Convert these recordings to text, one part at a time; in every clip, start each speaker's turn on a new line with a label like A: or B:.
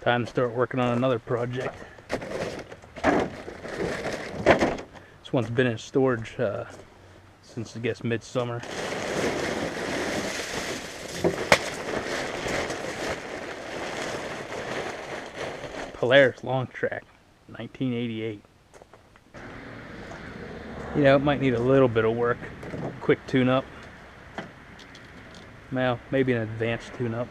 A: Time to start working on another project. This one's been in storage since, I guess, midsummer. Polaris Longtrack, 1988. You know, it might need a little bit of work. Quick tune-up. Well, maybe an advanced tune-up.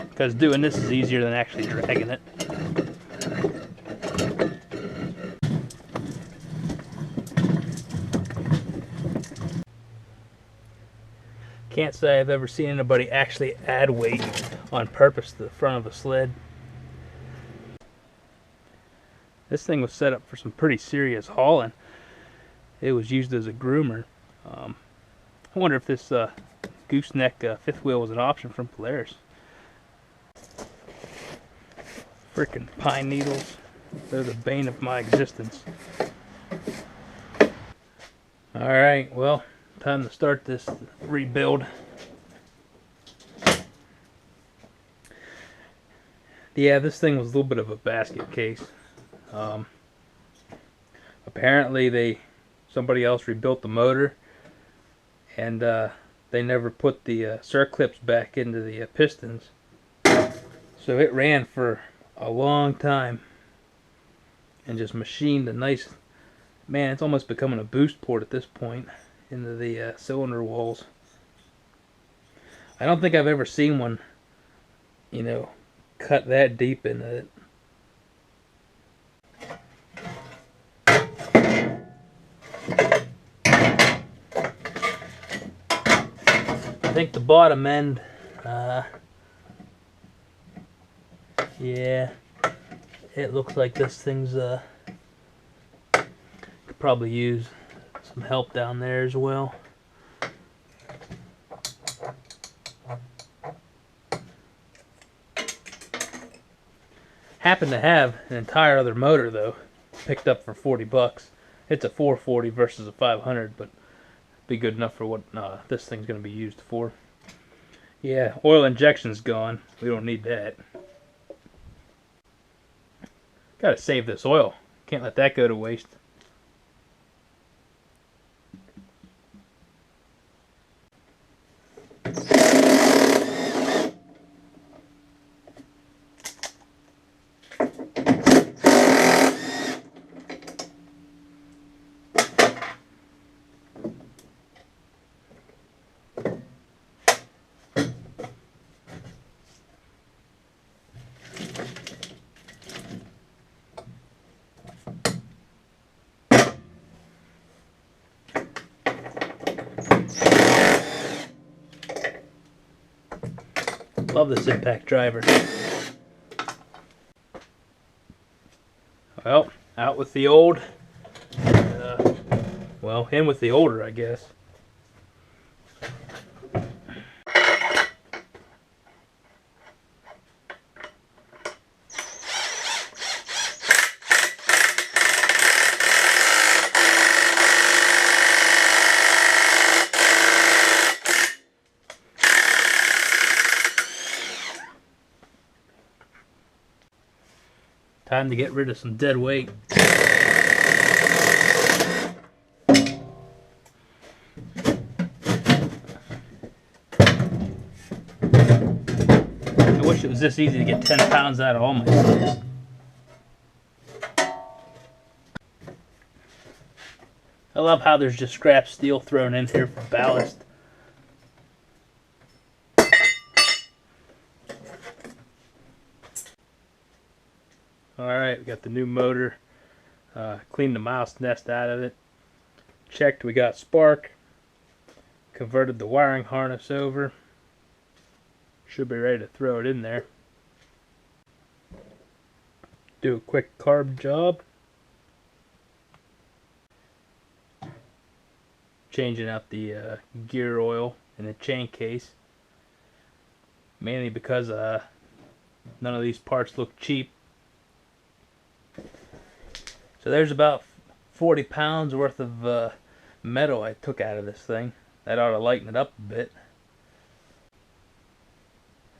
A: Because doing this is easier than actually dragging it. Can't say I've ever seen anybody actually add weight on purpose to the front of a sled. This thing was set up for some pretty serious hauling. It was used as a groomer. I wonder if this gooseneck fifth wheel was an option from Polaris. Frickin' pine needles. They're the bane of my existence. Alright, well, time to start this rebuild. Yeah, this thing was a little bit of a basket case. Apparently somebody else rebuilt the motor, and they never put the circlips back into the pistons, so it ran for a long time and just machined a nice, man, it's almost becoming a boost port at this point into the cylinder walls. I don't think I've ever seen one, you know, cut that deep into it. I think the bottom end, yeah, it looks like this thing's could probably use some help down there as well. Happen to have an entire other motor though, picked up for 40 bucks. It's a 440 versus a 500, but be good enough for what this thing's going to be used for. Yeah, oil injection's gone. We don't need that. Gotta save this oil. Can't let that go to waste. Love this impact driver. Well, out with the old. Well, in with the older, I guess. Time to get rid of some dead weight. I wish it was this easy to get 10 pounds out of all my sleds. I love how there's just scrap steel thrown in here for ballast. Alright, we got the new motor. Cleaned the mouse nest out of it. Checked, we got spark. Converted the wiring harness over. Should be ready to throw it in there. Do a quick carb job. Changing out the gear oil in the chain case. Mainly because none of these parts look cheap. So there's about 40 pounds worth of metal I took out of this thing. That ought to lighten it up a bit.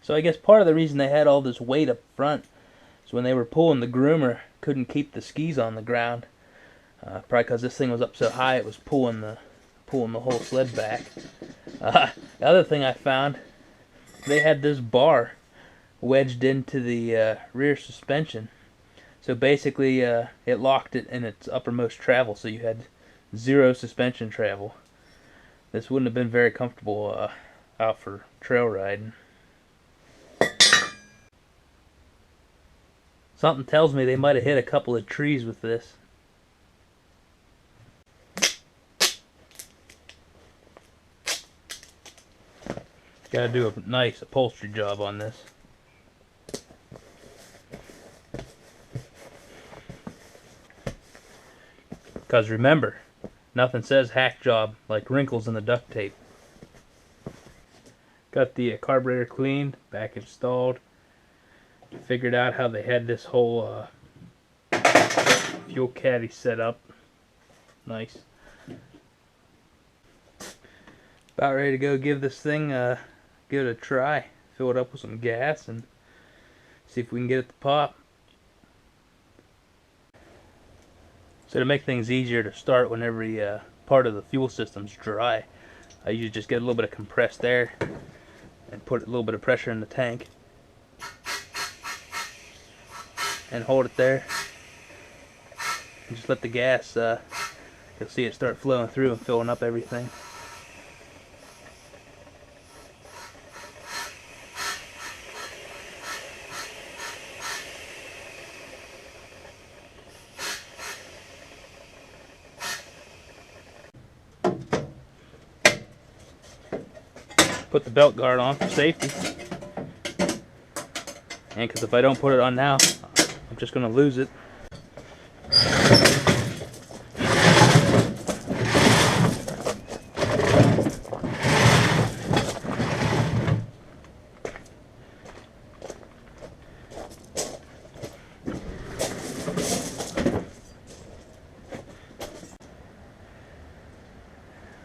A: So I guess part of the reason they had all this weight up front is when they were pulling the groomer, couldn't keep the skis on the ground. Probably because this thing was up so high, it was pulling the whole sled back. The other thing I found, they had this bar wedged into the rear suspension. So basically, it locked it in its uppermost travel, so you had zero suspension travel. This wouldn't have been very comfortable out for trail riding. Something tells me they might have hit a couple of trees with this. Gotta do a nice upholstery job on this. Because remember, nothing says hack job like wrinkles in the duct tape. Got the carburetor cleaned, back installed. Figured out how they had this whole fuel caddy set up. Nice. About ready to go give this thing give it a try. Fill it up with some gas and see if we can get it to pop. So to make things easier to start when every part of the fuel system's dry, I usually just get a little bit of compressed air and put a little bit of pressure in the tank and hold it there and just let the gas, you'll see it start flowing through and filling up everything. Put the belt guard on for safety, and because if I don't put it on now, I'm just going to lose it.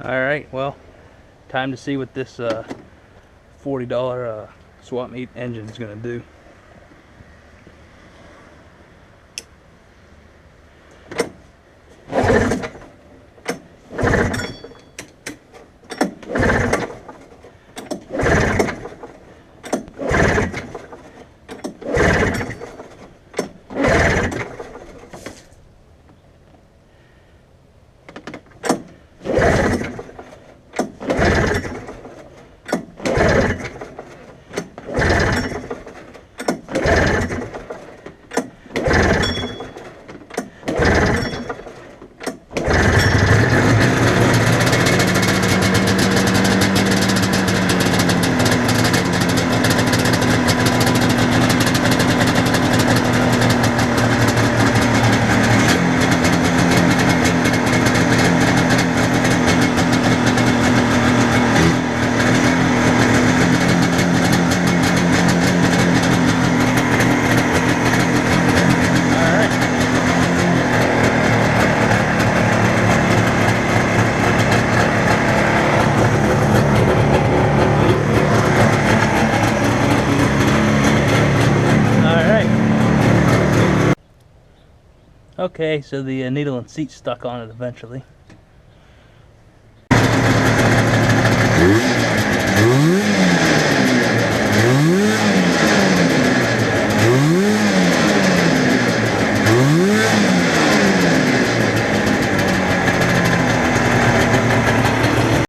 A: Alright, well, time to see what this $40 swap meet engine is going to do. Okay, so the needle and seat stuck on it eventually.